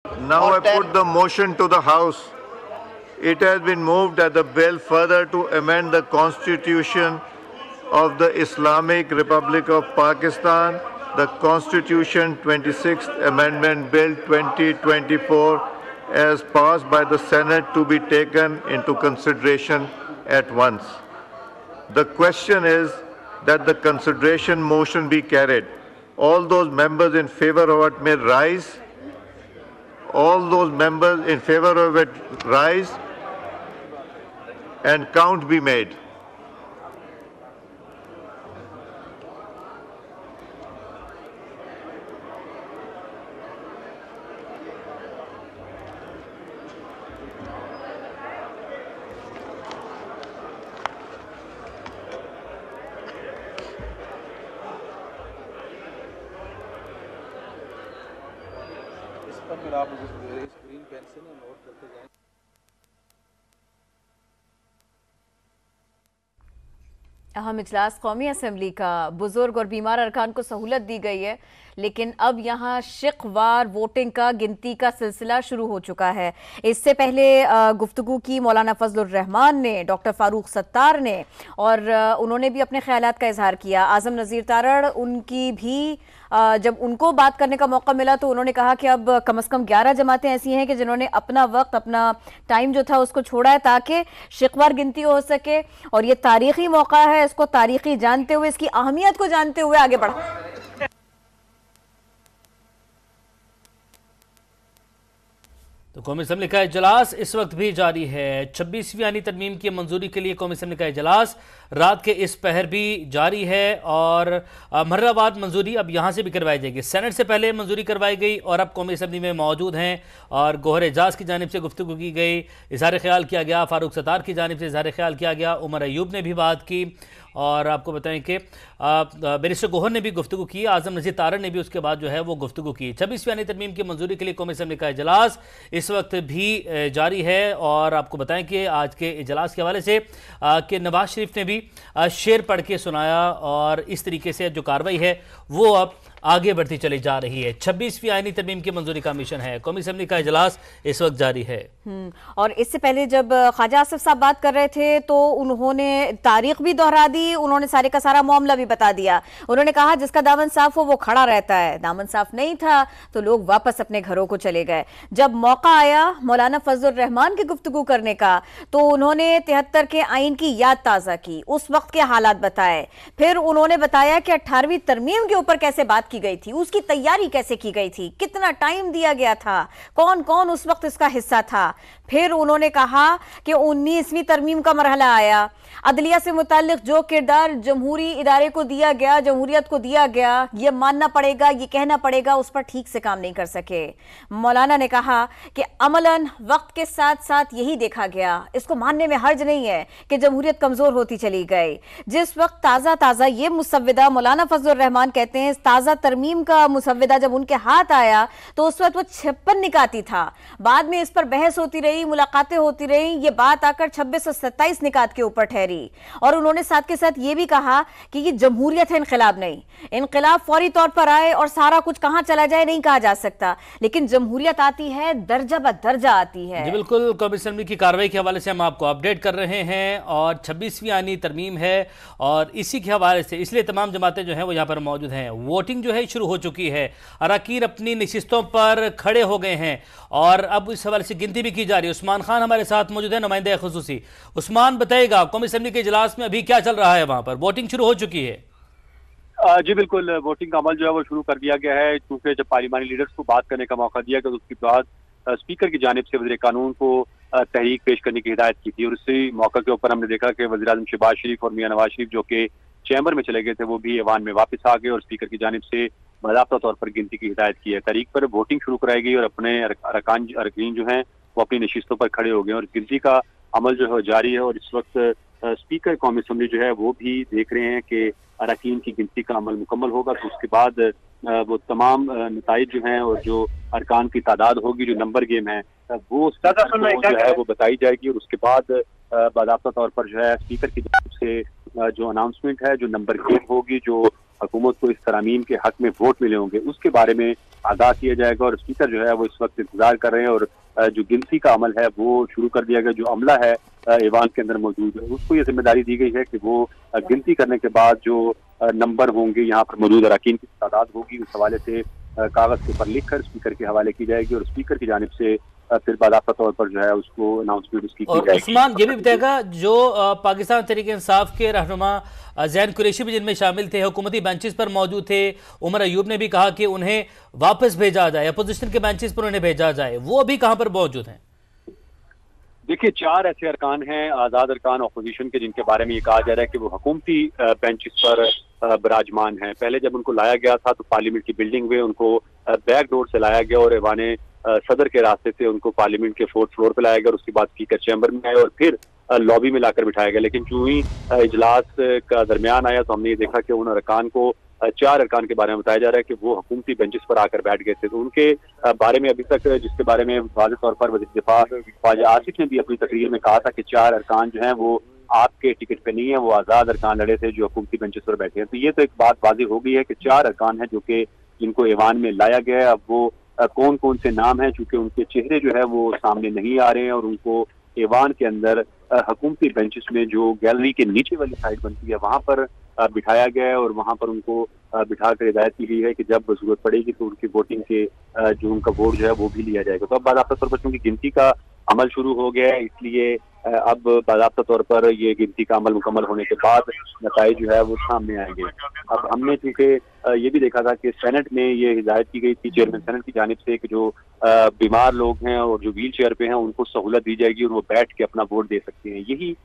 Now I put the motion to the House. It has been moved that the bill further to amend the Constitution of the Islamic Republic of Pakistan, the Constitution 26th Amendment Bill 2024, as passed by the Senate, to be taken into consideration at once. The question is that the consideration motion be carried. All those members in favor of it may rise. All those members in favor of it rise, and count be made. इस पर फिर आप मुझे screen pen से ना note करते जाएं। अहम इजलास कौमी असम्बली का बुजुर्ग और बीमार अरकान को सहूलत दी गई है, लेकिन अब यहाँ शिकवार वोटिंग का गिनती का सिलसिला शुरू हो चुका है। इससे पहले गुफ्तगू की मौलाना फजलुर रहमान ने, डॉक्टर फारूक सत्तार ने, और उन्होंने भी अपने ख्यालात का इजहार किया। आजम नज़ीर तारड़, उनकी भी जब उनको बात करने का मौका मिला तो उन्होंने कहा कि अब कम से कम 11 जमातें ऐसी हैं कि जिन्होंने अपना वक्त, अपना टाइम जो था उसको छोड़ा है ताकि शिकवार गिनती हो सके, और ये तारीखी मौका है, इसको तारीखी जानते हुए, इसकी अहमियत को जानते हुए आगे बढ़ा। तो कौमी असम्बली का इजलास इस वक्त भी जारी है। 26वीं आईनी तरमीम की मंजूरी के लिए कौमी असम्बली का इजलास रात के इस पहर भी जारी है, और मर्राबाद मंजूरी अब यहाँ से भी करवाई जाएगी। सेनेट से पहले मंजूरी करवाई गई और अब कौमी असम्बली में मौजूद हैं, और गोहर एजाज की जानिब से गुफ्तगू की गई, इजहार ख्याल किया गया, फारूक सत्तार की जानिब से इजहार ख्याल किया गया, उमर अयूब ने भी बात की, और आपको बताएं कि बैरिस्टर गोहर ने भी गुफ्तगू की, आजम नज़ीर तारड़ ने भी उसके बाद जो है वो गुफ्तगू की। 26वीं आईनी तरमीम की मंजूरी के लिए कौमी असम्बली का इजलास इस वक्त भी जारी है, और आपको बताएं कि आज के इजलास के हवाले से कि नवाज शरीफ ने भी शेर पढ़ के सुनाया, और इस तरीके से जो कार्रवाई है वो अब आगे बढ़ती चली जा रही है। 26वीं आईनी तरमीम की मंजूरी का मिशन है। कौमी असम्बली का इजलास इस वक्त जारी है। और इससे पहले जब ख्वाजा आसिफ साहब बात कर रहे थे तो उन्होंने तारीख भी दोहरा दी, उन्होंने सारे का सारा मामला भी बता दिया। उन्होंने कहा जिसका दामन साफ हो वो खड़ा रहता है, दामन साफ नहीं था तो लोग वापस अपने घरों को चले गए। जब मौका आया मौलाना फजलुर रहमान की गुफ्तगू करने का तो उन्होंने 73 के आइन की याद ताज़ा की, उस वक्त के हालात बताए, फिर उन्होंने बताया कि 18वीं तरमीम के ऊपर कैसे बात की गई थी, उसकी तैयारी कैसे की गई थी, कितना टाइम दिया गया था, कौन कौन उस वक्त इसका हिस्सा था। फिर उन्होंने कहा कि 19वीं तरमीम का मरहला आया, अदलिया से मुताल्लिक जो किरदार जमहूरी इदारे को दिया गया, जमहूरियत को दिया गया, ये मानना पड़ेगा, ये कहना पड़ेगा, उस पर ठीक से काम नहीं कर सके। मौलाना ने कहा कि अमलन वक्त के साथ साथ यही देखा गया, इसको मानने में हर्ज नहीं है कि जमहूरियत कमजोर होती चली गई। जिस वक्त ताज़ा ताज़ा ये मुसव्विदा, मौलाना फजलुर रहमान कहते हैं ताज़ा तरमीम का मुसव्विदा जब उनके हाथ आया तो उस वक्त वो 56 निकाती था, बाद में इस पर बहस होती रही, मुलाकातें होती रही, ये बात आकर 26 और 27 निकात के ऊपर ठहरी। और उन्होंने साथ के साथ ये भी कहा कि ये जमहूरियत है, इनकलाब नहीं। इनकलाब फौरी तौर पर आए और सारा कुछ कहां चला जाए नहीं कहा जा सकता, लेकिन जमहूरियत आती है दर्जा ब दर्जा आती है। जी बिल्कुल, कौमी असम्बली की कार्रवाई के हवाले से हम आपको अपडेट कर रहे हैं, और 26वीं आईनी तरमीम है, और इसी के हवाले से इसलिए तमाम जमातें जो हैं वो यहाँ पर मौजूद हैं। वोटिंग जो है शुरू हो चुकी है, अरकान अपनी नशिस्तों पर खड़े हो गए हैं, और अब इस हवाले से गिनती भी की जा रही है। उस्मान खान हमारे साथ मौजूद है, नुमाइंदे खुसूसी। उस्मान, बताइएगा कौमी असम्बली के इजलास में अभी क्या चल रहा है? वहां पर वोटिंग शुरू हो चुकी है? जी बिल्कुल, वोटिंग का अमल जो है वो शुरू कर दिया गया है, क्योंकि जब पार्लिमानी लीडर्स को बात करने का मौका दिया गया तो उसके बाद स्पीकर की जानिब से वज़ीर कानून को तहरीक पेश करने की हिदायत की थी, और इसी मौके के ऊपर हमने देखा कि वज़ीर आज़म शहबाज शरीफ और मियां नवाज शरीफ जो कि चैम्बर में चले गए थे वो भी ऐवान में वापस आ गए, और स्पीकर की जानिब से बाज़ाब्ता तौर पर गिनती की हिदायत की है। तारीख पर वोटिंग शुरू कराई गई और अपने अरकान जो हैं वो अपनी नशिस्तों पर खड़े हो गए, और गिनती का अमल जो है जारी है। और इस वक्त स्पीकर कौमी असम्बली जो है वो भी देख रहे हैं कि अरकान की गिनती का अमल मुकम्मल होगा तो उसके बाद वो तमाम नताइज जो हैं और जो अरकान की तादाद होगी, जो नंबर गेम है वो जो है वो बताई जाएगी, और उसके बाद बाज़ाब्ता तौर पर जो है स्पीकर की जानिब से जो अनाउंसमेंट है, जो नंबर गेम होगी, जो हुकूमत को इस तरमीम के हक में वोट मिले होंगे उसके बारे में आगाह किया जाएगा। और स्पीकर जो है वो इस वक्त इंतजार कर रहे हैं और जो गिनती का अमल है वो शुरू कर दिया गया। जो अमला है ईवान के अंदर मौजूद है उसको ये जिम्मेदारी दी गई है कि वो गिनती करने के बाद जो नंबर होंगे यहाँ पर मौजूद अरकान की तादाद होगी उस हवाले से कागज के ऊपर लिखकर स्पीकर के हवाले की जाएगी और स्पीकर की जानिब से फिर बाकायदा तौर पर जो है उसको अनाउंसमेंट उसकी की जाएगी। उस्मान ये भी बताएगा जो पाकिस्तान तहरीक इंसाफ के रहनुमा जैन कुरैशी भी जिनमें शामिल थे, हुकूमती बेंचेस पर मौजूद थे, उमर अयूब ने भी कहा कि उन्हें वापस भेजा जाए, अपोजिशन के बेंचेस पर उन्हें भेजा जाए, वो अभी कहां पर मौजूद हैं? देखिए 4 ऐसे अरकान हैं आज़ाद अरकान अपोजिशन के जिनके बारे में ये कहा जा रहा है कि वो हुकूमती बेंचेस पर विराजमान हैं। पहले जब उनको लाया गया था तो पार्लियामेंट की बिल्डिंग में उनको बैक डोर से लाया गया और ऐवाने सदर के रास्ते से उनको पार्लियामेंट के 4th फ्लोर पे लाया गया और उसके बाद स्पीकर चैम्बर में आए और फिर लॉबी में लाकर बिठाया गया। लेकिन जो ही इजलास का दरमियान आया तो हमने ये देखा कि उन अरकान को 4 अरकान के बारे में बताया जा रहा है कि वो हुकूमती बेंचेस पर आकर बैठ गए थे। तो उनके बारे में अभी तक जिसके बारे में वाज़ेह तौर पर वज़ीर दिफा ख्वाजा आसिफ ने भी अपनी तकरीर में कहा था कि 4 अरकान जो हैं वो आपके टिकट पे नहीं है, वो आज़ाद अरकान लड़े थे जो हुकूमती बेंचेस पर बैठे हैं। तो ये तो एक बात वाज़ेह हो गई है कि 4 अरकान हैं जो कि जिनको ईवान में लाया गया है। अब वो कौन कौन से नाम हैं चूंकि उनके चेहरे जो है वो सामने नहीं आ रहे हैं और उनको ईवान के अंदर हुकूमती बेंचेस में जो गैलरी के नीचे वाली साइड बनती है वहां पर बिठाया गया है और वहां पर उनको बिठा कर हिदायत की गई है कि जब जरूरत पड़ेगी तो उनकी वोटिंग के जो उनका वोट जो है वो भी लिया जाएगा। तो अब बाकायदा तौर पर क्योंकि गिनती का अमल शुरू हो गया है इसलिए अब बाकायदा तौर पर ये गिनती का अमल मुकम्मल होने के बाद नताइज जो है वो सामने आएंगे। अब हमने चूंकि ये भी देखा था कि सेनेट में ये हिदायत की गई थी चेयरमैन सेनेट की जानिब से कि जो बीमार लोग हैं और जो व्हील चेयर पे हैं उनको सहूलत दी जाएगी और वो बैठ के अपना वोट दे सकते हैं। यही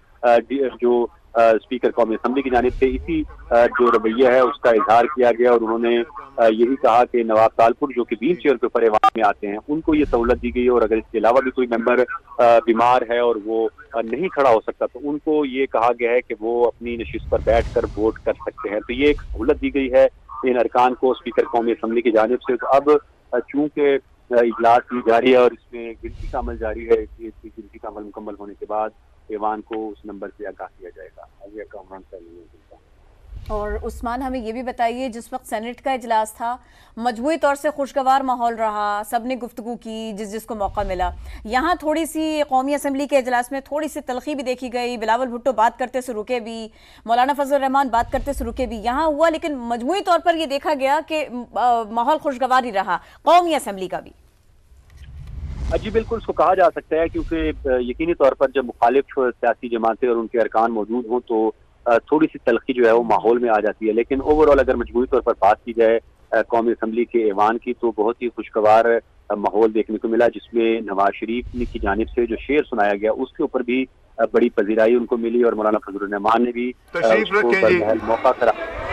जो स्पीकर कौमी असम्बली की जानिब से इसी जो रवैया है उसका इजहार किया गया और उन्होंने यही कहा कि नवाब तालपुर जो कि व्हील चेयर के ऊपर ऐवान में आते हैं उनको ये सहूलत दी गई और अगर इसके अलावा भी कोई मेंबर बीमार है और वो नहीं खड़ा हो सकता तो उनको ये कहा गया है कि वो अपनी नशिस्त पर बैठ कर वोट कर सकते हैं। तो ये एक सहूलत दी गई है इन अरकान को स्पीकर कौमी असम्बली की जानिब से। तो अब चूंकि इजलास की जारी है और इसमें गिनती का अमल जारी है, गिनती का अमल मुकम्मल होने के बाद ऐवान को उस नंबर से आगाह किया जाएगा। आगे का उमरान और उस्मान हमें ये भी बताइए, जिस वक्त सेनेट का इजलास था मजमूई तौर से खुशगवार माहौल रहा, सबने गुफ्तगू की जिसको मौका मिला। यहाँ थोड़ी सी कौमी असम्बली के इजलास में थोड़ी सी तलखी भी देखी गई, बिलावल भुट्टो बात करते से रुके भी, मौलाना फजल रहमान बात करते से रुके भी, यहाँ हुआ। लेकिन मजमूई तौर पर यह देखा गया कि माहौल खुशगवार ही रहा कौमी असम्बली का भी। जी बिल्कुल उसको कहा जा सकता है क्योंकि यकीनी तौर पर जब मुखालिफ सियासी जमातें और उनके अरकान मौजूद हों तो थोड़ी सी तलखी जो है वो माहौल में आ जाती है। लेकिन ओवरऑल अगर मजबूरी तौर पर बात की जाए कौमी असम्बली के ऐवान की तो बहुत ही खुशगवार माहौल देखने को मिला जिसमें नवाज शरीफ की जानिब से जो शेर सुनाया गया उसके ऊपर भी बड़ी पजीराई उनको मिली और मौलाना फजल रहमान ने भी मौका करा।